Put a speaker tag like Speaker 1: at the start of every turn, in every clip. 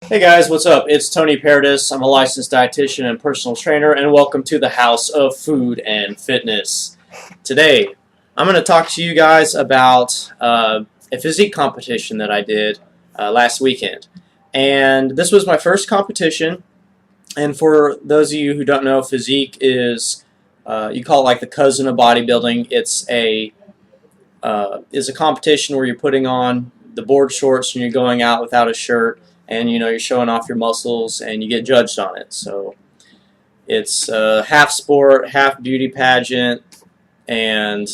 Speaker 1: Hey guys, what's up? It's Tony Paradis. I'm a licensed dietitian and personal trainer, and welcome to the House of Food and Fitness. Today, I'm going to talk to you guys about a physique competition that I did last weekend. And this was my first competition, and for those of you who don't know, physique is, you call it like the cousin of bodybuilding. It's a competition where you're putting on the board shorts and you're going out without a shirt, and you're showing off your muscles and you get judged on it. So it's half sport, half beauty pageant, and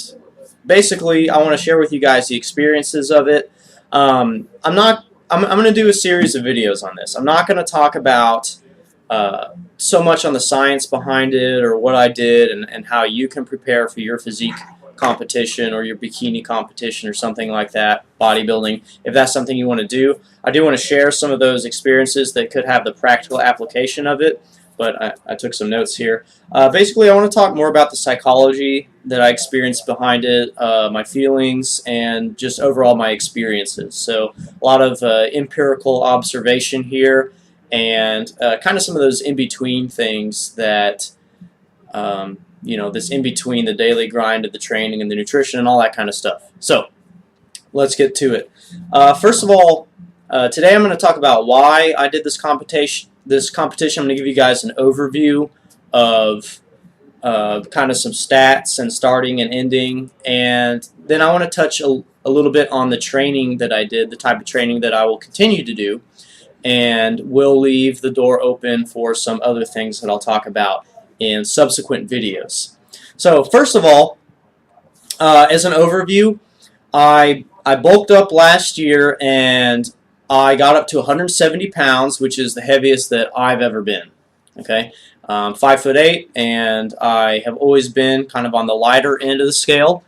Speaker 1: basically I want to share with you guys the experiences of it. I'm going to do a series of videos on this. I'm not going to talk about so much on the science behind it or what I did and how you can prepare for your physique competition or your bikini competition or something like that, bodybuilding, if that's something you want to do. I do want to share some of those experiences that could have the practical application of it, but I took some notes here. Basically, I want to talk more about the psychology that I experienced behind it, my feelings, and just overall my experiences. So a lot of empirical observation here, and kind of some of those in-between things that this in between the daily grind of the training and the nutrition and all that kind of stuff. So let's get to it. First of all, today I'm going to talk about why I did this competition. I'm going to give you guys an overview of kind of some stats and starting and ending, and then I want to touch a little bit on the training that I did, the type of training that I will continue to do, and we'll leave the door open for some other things that I'll talk about in subsequent videos. So first of all, as an overview, I bulked up last year and I got up to 170 pounds, which is the heaviest that I've ever been. Okay, 5'8", and I have always been kind of on the lighter end of the scale,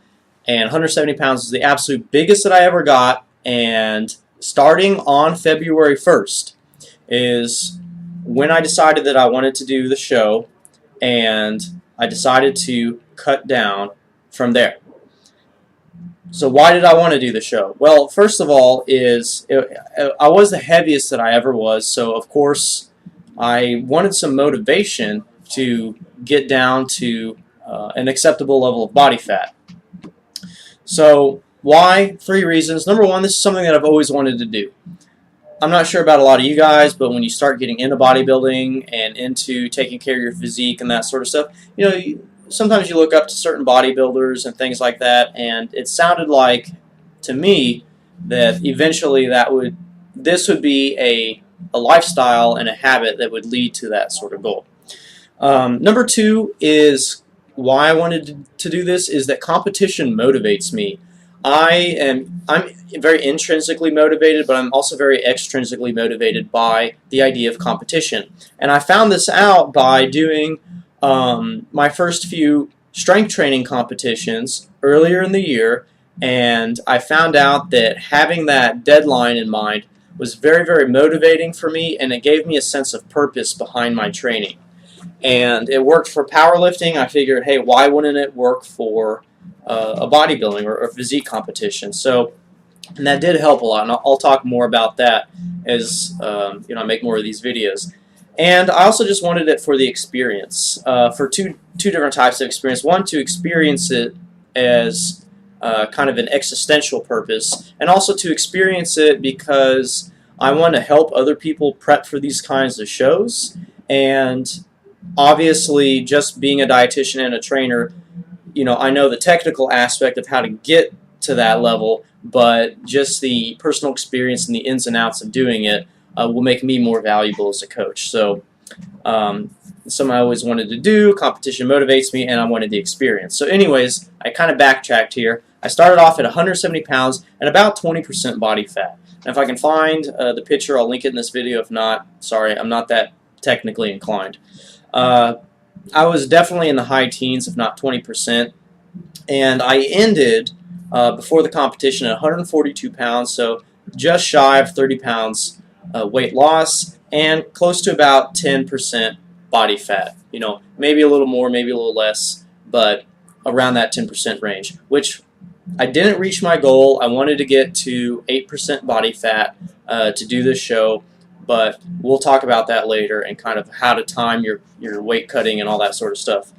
Speaker 1: and 170 pounds is the absolute biggest that I ever got. And starting on February 1st is when I decided that I wanted to do the show, and I decided to cut down from there. So why did I want to do the show? Well, first of all, I was the heaviest that I ever was, so of course I wanted some motivation to get down to an acceptable level of body fat. So why? 3 reasons. Number one, this is something that I've always wanted to do. I'm not sure about a lot of you guys, but when you start getting into bodybuilding and into taking care of your physique and that sort of stuff, sometimes you look up to certain bodybuilders and things like that, and it sounded like to me that eventually this would be a lifestyle and a habit that would lead to that sort of goal. Number 2 is why I wanted to do this is that competition motivates me. I'm very intrinsically motivated, but I'm also very extrinsically motivated by the idea of competition. And I found this out by doing my first few strength training competitions earlier in the year, and I found out that having that deadline in mind was very, very motivating for me, and it gave me a sense of purpose behind my training. And it worked for powerlifting. I figured, hey, why wouldn't it work for a bodybuilding or physique competition? So, and that did help a lot, and I'll talk more about that as I make more of these videos. And I also just wanted it for the experience, for two different types of experience. One, to experience it as kind of an existential purpose, and also to experience it because I want to help other people prep for these kinds of shows. And obviously, just being a dietitian and a trainer, I know the technical aspect of how to get to that level, but just the personal experience and the ins and outs of doing it will make me more valuable as a coach. So something I always wanted to do. Competition motivates me, and I wanted the experience. So anyways, I kind of backtracked here. I started off at 170 pounds and about 20% body fat. And if I can find the picture, I'll link it in this video. If not, sorry, I'm not that technically inclined. I was definitely in the high teens, if not 20%, and I ended before the competition at 142 pounds, so just shy of 30 pounds weight loss and close to about 10% body fat. Maybe a little more, maybe a little less, but around that 10% range, which I didn't reach my goal. I wanted to get to 8% body fat to do this show, but we'll talk about that later and kind of how to time your weight cutting and all that sort of stuff.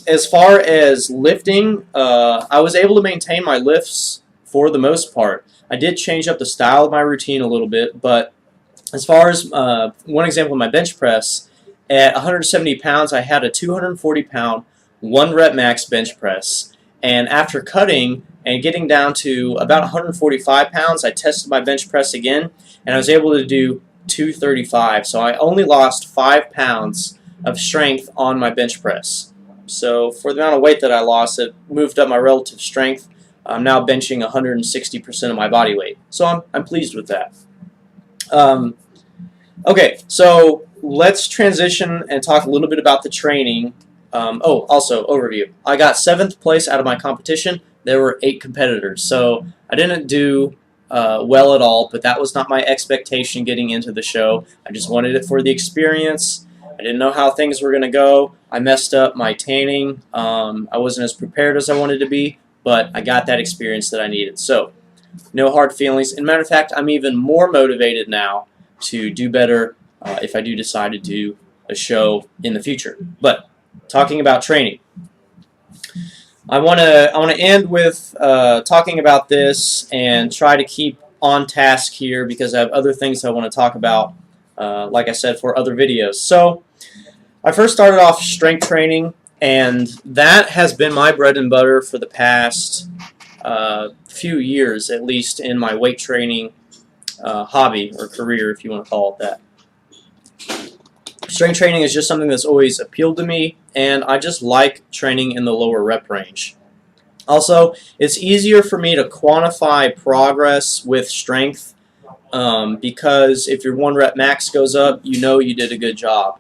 Speaker 1: As far as lifting, I was able to maintain my lifts for the most part. I did change up the style of my routine a little bit, but as far as one example, my bench press, at 170 pounds, I had a 240-pound, 1 rep max bench press. And after cutting and getting down to about 145 pounds, I tested my bench press again, and I was able to do 235. So I only lost 5 pounds of strength on my bench press. So for the amount of weight that I lost, it moved up my relative strength. I'm now benching 160% of my body weight. So I'm pleased with that. Okay, so let's transition and talk a little bit about the training. Also, overview. I got 7th place out of my competition. There were 8 competitors, so I didn't do well at all, but that was not my expectation getting into the show. I just wanted it for the experience. I didn't know how things were going to go. I messed up my tanning. I wasn't as prepared as I wanted to be, but I got that experience that I needed. So, no hard feelings. As a matter of fact, I'm even more motivated now to do better if I do decide to do a show in the future. But talking about training, I want to end with talking about this and try to keep on task here because I have other things I want to talk about, like I said, for other videos. So I first started off strength training, and that has been my bread and butter for the past few years, at least in my weight training hobby or career, if you want to call it that. Strength training is just something that's always appealed to me, and I just like training in the lower rep range. Also, it's easier for me to quantify progress with strength because if your 1 rep max goes up, you know you did a good job.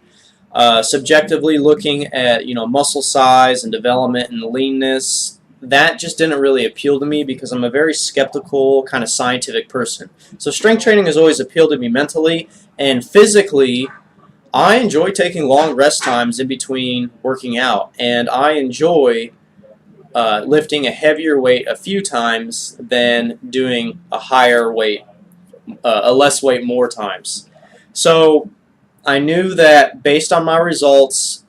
Speaker 1: Subjectively looking at muscle size and development and leanness, that just didn't really appeal to me because I'm a very skeptical kind of scientific person. So strength training has always appealed to me mentally, and physically I enjoy taking long rest times in between working out, and I enjoy lifting a heavier weight a few times than doing a higher weight, a less weight more times. So I knew that based on my results,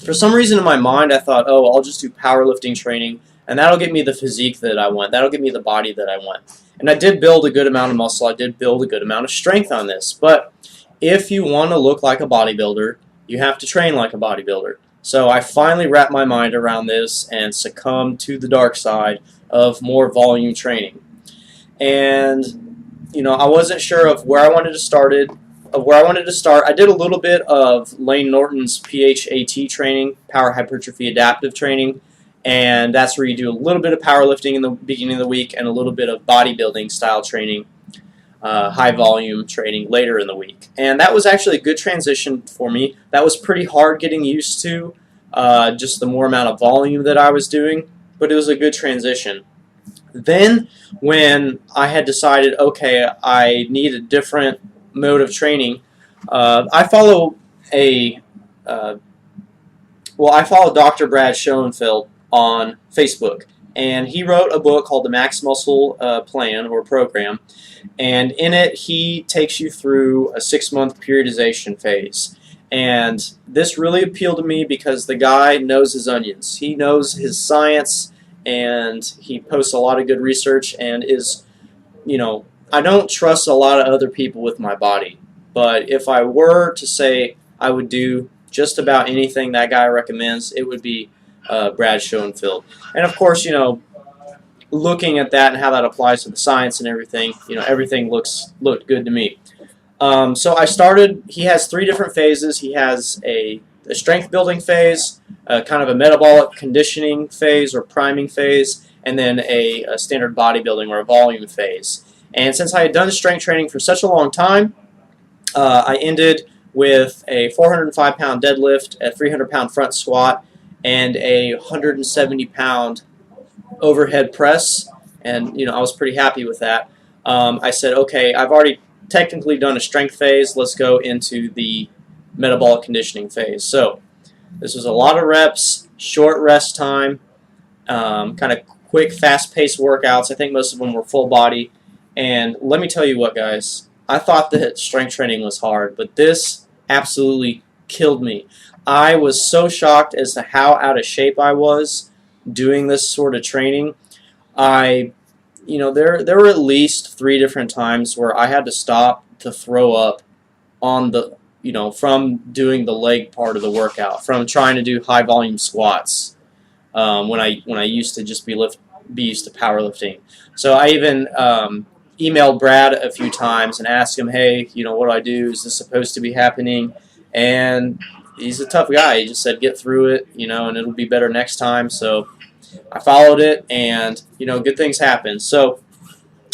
Speaker 1: for some reason in my mind I thought, oh, I'll just do powerlifting training and that'll get me the physique that I want. That'll get me the body that I want. And I did build a good amount of muscle. I did build a good amount of strength on this. But if you want to look like a bodybuilder, you have to train like a bodybuilder. So I finally wrapped my mind around this and succumbed to the dark side of more volume training. And I wasn't sure of where I wanted to start. I did a little bit of Lane Norton's PHAT training, power hypertrophy adaptive training, and that's where you do a little bit of powerlifting in the beginning of the week and a little bit of bodybuilding style training, high volume training later in the week. And that was actually a good transition for me. That was pretty hard getting used to, just the more amount of volume that I was doing, but it was a good transition. Then when I had decided, okay, I need a different mode of training, I follow Dr. Brad Schoenfeld on Facebook, and he wrote a book called the Max Muscle Plan or Program, and in it he takes you through a 6-month periodization phase. And this really appealed to me because the guy knows his onions. He knows his science, and he posts a lot of good research, and is, I don't trust a lot of other people with my body, but if I were to say I would do just about anything that guy recommends, it would be Brad Schoenfeld. And of course, looking at that and how that applies to the science and everything, everything looked good to me. So I started. He has 3 different phases. He has a strength building phase, kind of a metabolic conditioning phase or priming phase, and then a standard bodybuilding or a volume phase. And since I had done strength training for such a long time, I ended with a 405-pound deadlift, a 300-pound front squat, and a 170-pound overhead press. And I was pretty happy with that. I said, okay, I've already technically done a strength phase. Let's go into the metabolic conditioning phase. So this was a lot of reps, short rest time, kind of quick, fast-paced workouts. I think most of them were full body. And let me tell you what, guys, I thought that strength training was hard, but this absolutely killed me. I was so shocked as to how out of shape I was doing this sort of training. There were at least 3 different times where I had to stop to throw up on from doing the leg part of the workout, from trying to do high volume squats when I used to just be used to powerlifting. So I even emailed Brad a few times and asked him, hey, what do I do? Is this supposed to be happening? And he's a tough guy. He just said, get through it, and it'll be better next time. So I followed it, and good things happen. So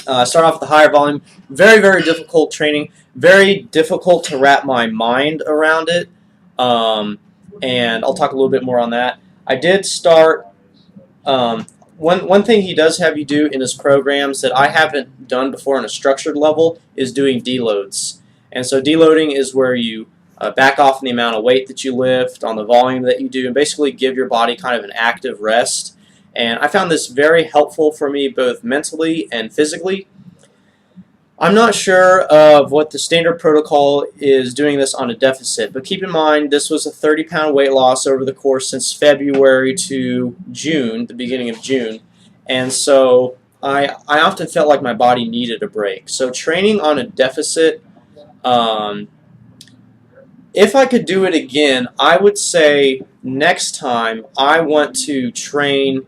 Speaker 1: start off with the higher volume. Very, very difficult training. Very difficult to wrap my mind around it. And I'll talk a little bit more on that. I did start. One thing he does have you do in his programs that I haven't done before on a structured level is doing deloads. And so deloading is where you back off on the amount of weight that you lift, on the volume that you do, and basically give your body kind of an active rest. And I found this very helpful for me both mentally and physically. I'm not sure of what the standard protocol is doing this on a deficit, but keep in mind this was a 30-pound weight loss over the course since February to June, the beginning of June, and so I often felt like my body needed a break. So training on a deficit, if I could do it again, I would say next time I want to train.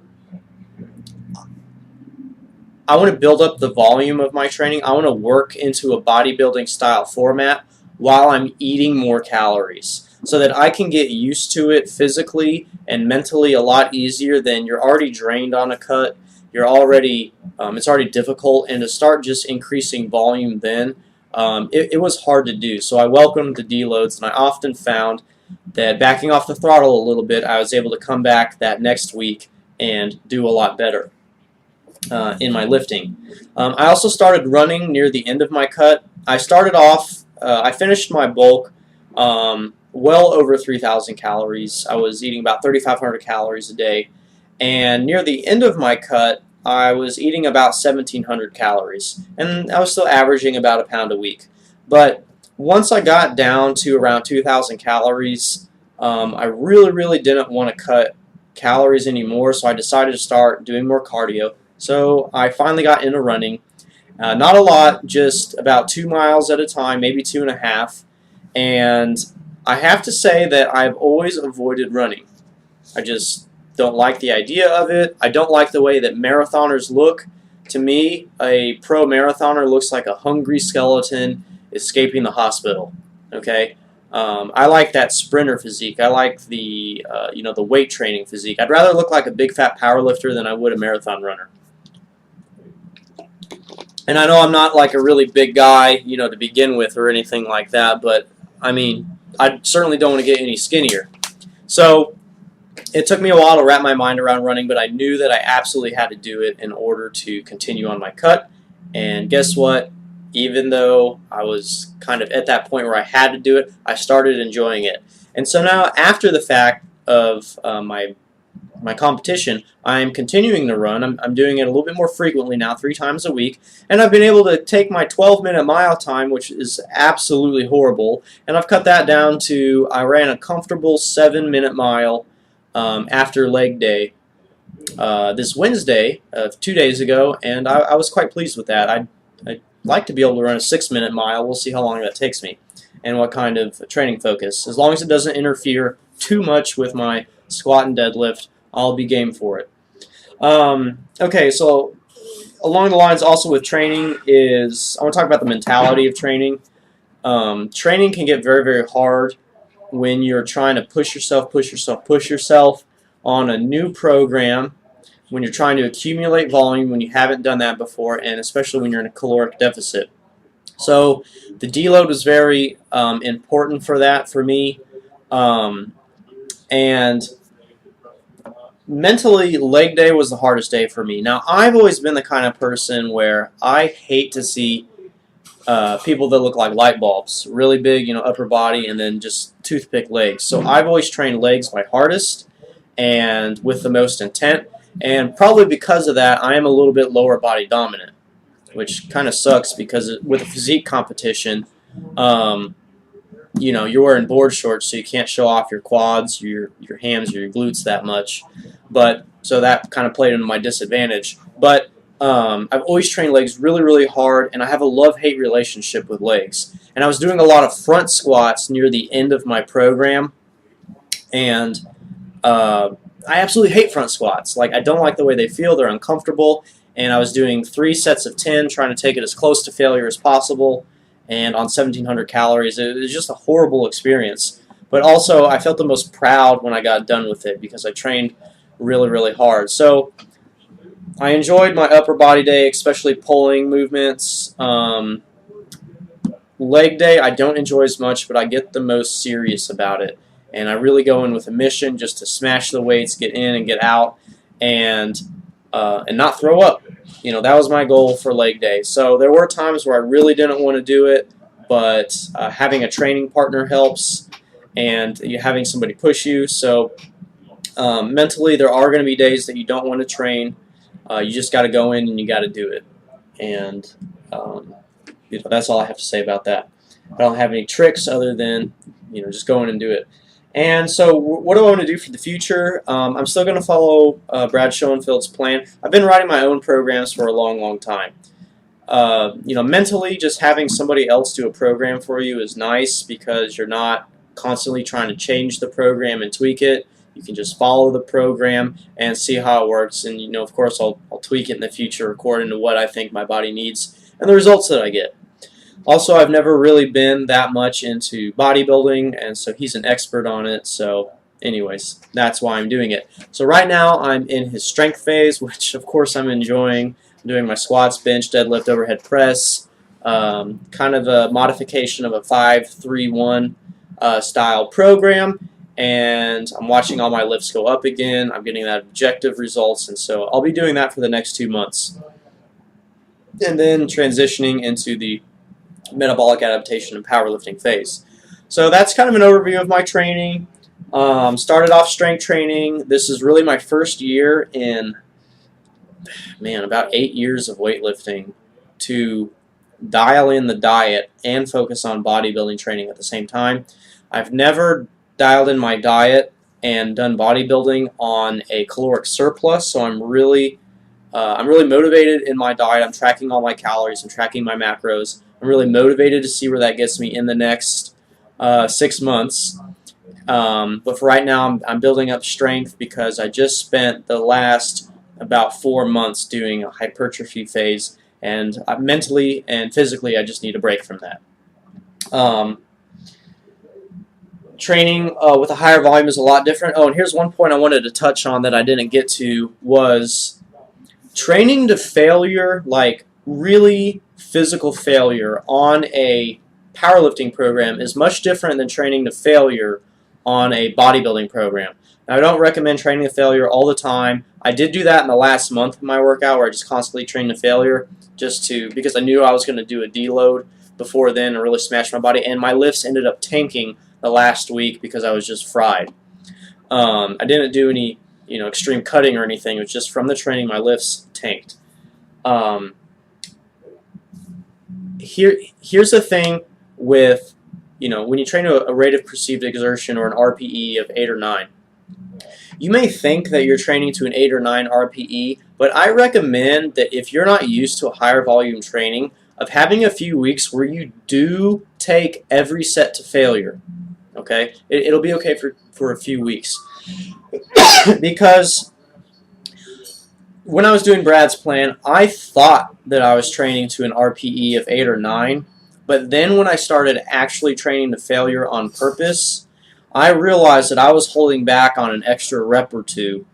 Speaker 1: I want to build up the volume of my training. I want to work into a bodybuilding style format while I'm eating more calories so that I can get used to it physically and mentally a lot easier than you're already drained on a cut. It's already difficult, and to start just increasing volume then, it was hard to do. So I welcomed the deloads, and I often found that backing off the throttle a little bit, I was able to come back that next week and do a lot better in my lifting. I also started running near the end of my cut. I started off, I finished my bulk well over 3,000 calories. I was eating about 3,500 calories a day. And near the end of my cut, I was eating about 1,700 calories. And I was still averaging about a pound a week. But once I got down to around 2,000 calories, I really, really didn't want to cut calories anymore, so I decided to start doing more cardio. So I finally got into running. Not a lot, just about 2 miles at a time, maybe 2.5. And I have to say that I've always avoided running. I just don't like the idea of it. I don't like the way that marathoners look. To me, a pro marathoner looks like a hungry skeleton escaping the hospital. Okay, I like that sprinter physique. I like the the weight training physique. I'd rather look like a big fat power lifter than I would a marathon runner. And I know I'm not like a really big guy, to begin with or anything like that, but I mean, I certainly don't want to get any skinnier. So it took me a while to wrap my mind around running, but I knew that I absolutely had to do it in order to continue on my cut. And guess what? Even though I was kind of at that point where I had to do it, I started enjoying it. And so now, after the fact of my competition, I'm continuing to run. I'm doing it a little bit more frequently now, 3 times a week, and I've been able to take my 12-minute mile time, which is absolutely horrible, and I've cut that down to, I ran a comfortable 7-minute mile after leg day this Wednesday, 2 days ago, and I was quite pleased with that. I'd like to be able to run a 6-minute mile. We'll see how long that takes me and what kind of training focus. As long as it doesn't interfere too much with my squat and deadlift, I'll be game for it. Okay, so along the lines also with training is, I want to talk about the mentality of training. Training can get very, very hard when you're trying to push yourself on a new program, when you're trying to accumulate volume when you haven't done that before, and especially when you're in a caloric deficit. So the deload was very important for that for me. And mentally, leg day was the hardest day for me. Now, I've always been the kind of person where I hate to see people that look like light bulbs, really big, upper body, and then just toothpick legs. So I've always trained legs my hardest and with the most intent, and probably because of that, I am a little bit lower body dominant. which kind of sucks because with a physique competition, um, you're wearing board shorts, so you can't show off your quads, your hams, or your glutes that much. But so that kind of played into my disadvantage. But I've always trained legs really, really hard, and I have a love-hate relationship with legs. And I was doing a lot of front squats near the end of my program, and I absolutely hate front squats. Like, I don't like the way they feel; they're uncomfortable. And I was doing 3 sets of 10, trying to take it as close to failure as possible, and on 1,700 calories. It was just a horrible experience. But also, I felt the most proud when I got done with it because I trained really, really hard. So I enjoyed my upper body day, especially pulling movements. Leg day, I don't enjoy as much, but I get the most serious about it. And I really go in with a mission just to smash the weights, get in and get out, and not throw up. That was my goal for leg day. So there were times where I really didn't want to do it, but having a training partner helps, and having somebody push you. So mentally, there are going to be days that you don't want to train. You just got to go in and you got to do it. And that's all I have to say about that. I don't have any tricks other than just go in and do it. And so what do I want to do for the future? I'm still going to follow Brad Schoenfeld's plan. I've been writing my own programs for a long, long time. Mentally, just having somebody else do a program for you is nice because you're not constantly trying to change the program and tweak it. You can just follow the program and see how it works. And, of course, I'll tweak it in the future according to what I think my body needs and the results that I get. Also, I've never really been that much into bodybuilding, and so he's an expert on it. So anyways, that's why I'm doing it. So right now, I'm in his strength phase, which of course I'm enjoying. I'm doing my squats, bench, deadlift, overhead press, kind of a modification of a 5-3-1 style program. And I'm watching all my lifts go up again. I'm getting that objective results, and so I'll be doing that for the next 2 months. And then transitioning into the metabolic adaptation and powerlifting phase. So that's kind of an overview of my training. Started off strength training. This is really my first year in, about 8 years of weightlifting to dial in the diet and focus on bodybuilding training at the same time. I've never dialed in my diet and done bodybuilding on a caloric surplus, so I'm really motivated in my diet. I'm tracking all my calories. I'm tracking my macros. I'm really motivated to see where that gets me in the next 6 months. But for right now, I'm building up strength because I just spent the last about 4 months doing a hypertrophy phase, and mentally and physically, I just need a break from that. Training with a higher volume is a lot different. Oh, and here's one point I wanted to touch on that I didn't get to was training to failure, like really physical failure on a powerlifting program is much different than training to failure on a bodybuilding program. Now, I don't recommend training to failure all the time. I did do that in the last month of my workout where I just constantly trained to failure because I knew I was going to do a deload before then and really smash my body, and my lifts ended up tanking the last week because I was just fried. I didn't do any extreme cutting or anything. It was just from the training my lifts tanked. Here's the thing with when you train a rate of perceived exertion or an RPE of 8 or 9, you may think that you're training to an 8 or 9 RPE, but I recommend that if you're not used to a higher volume training, of having a few weeks where you do take every set to failure. Okay, it'll be okay for a few weeks because when I was doing Brad's plan, I thought that I was training to an RPE of 8 or 9, but then when I started actually training to failure on purpose, I realized that I was holding back on an extra rep or two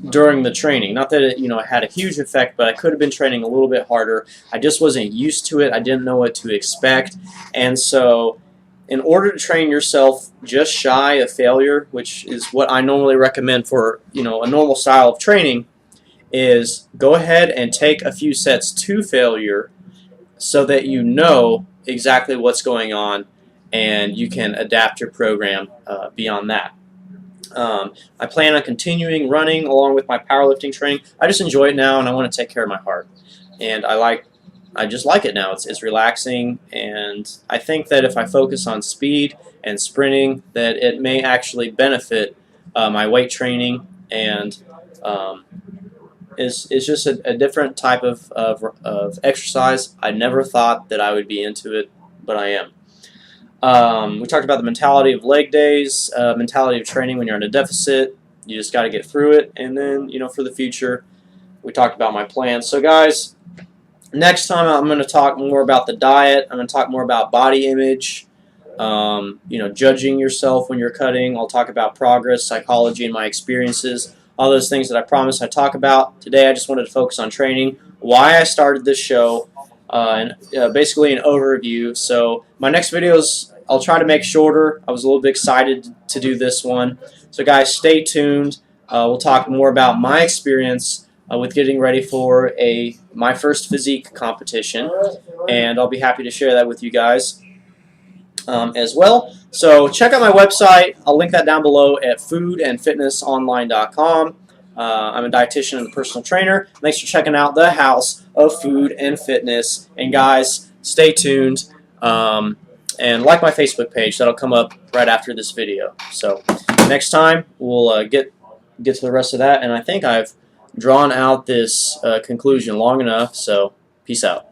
Speaker 1: during the training. Not that it had a huge effect, but I could have been training a little bit harder. I just wasn't used to it. I didn't know what to expect, and so in order to train yourself just shy of failure, which is what I normally recommend for a normal style of training, is go ahead and take a few sets to failure so that you know exactly what's going on and you can adapt your program beyond that. I plan on continuing running along with my powerlifting training. I just enjoy it now, and I want to take care of my heart. And I just like it now. It's relaxing, and I think that if I focus on speed and sprinting, that it may actually benefit my weight training, and is just a different type of exercise. I never thought that I would be into it, but I am. We talked about the mentality of leg days, mentality of training when you're in a deficit. You just got to get through it, and then for the future, we talked about my plans. So guys, next time I'm going to talk more about the diet. I'm going to talk more about body image, judging yourself when you're cutting. I'll talk about progress, psychology, and my experiences. All those things that I promised I'd talk about. Today I just wanted to focus on training, why I started this show, and basically an overview. So my next videos I'll try to make shorter. I was a little bit excited to do this one. So guys, stay tuned. We'll talk more about my experience with getting ready for my first physique competition, and I'll be happy to share that with you guys as well. So check out my website. I'll link that down below at foodandfitnessonline.com. I'm a dietitian and a personal trainer. Thanks for checking out the House of Food and Fitness. And guys, stay tuned. And like my Facebook page. That'll come up right after this video. So next time we'll get to the rest of that. And I think I've drawn out this conclusion long enough. So peace out.